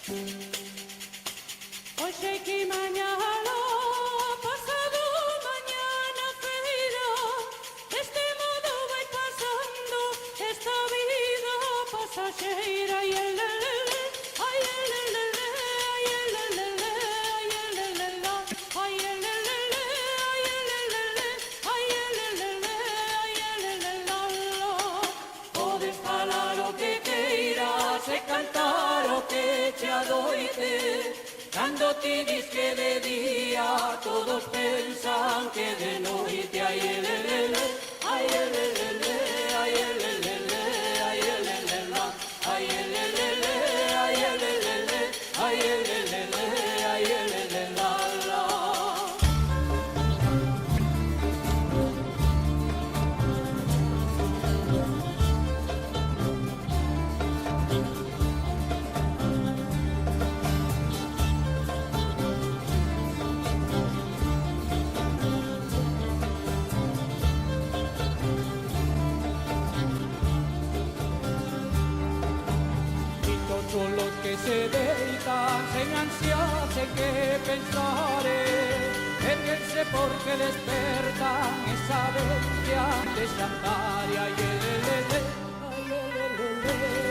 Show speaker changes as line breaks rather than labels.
Hoy sé que mañana, pasado mañana feira, de este modo vai pasando esta vida pasajera. Y el lelele, ay el lelele, ay el lelele, ay el lelele, ay el lelele, ay el lelele, ay el lelele, ay el lelele. Podes falar o que queiras e cantar o que te adoite. Cando ti dis que de día, todos pensan que de noite. Ay, elelele, ay, elelele, ay, elelele, ay, elelele, ay, elelele, ay, elelele, ay, elelele, ay, elelele, la. Son los que se dedican sin ansias en qué pensar, erguense porque despertan y saben que han de cantar. Y ay, elelele, ay, elelele,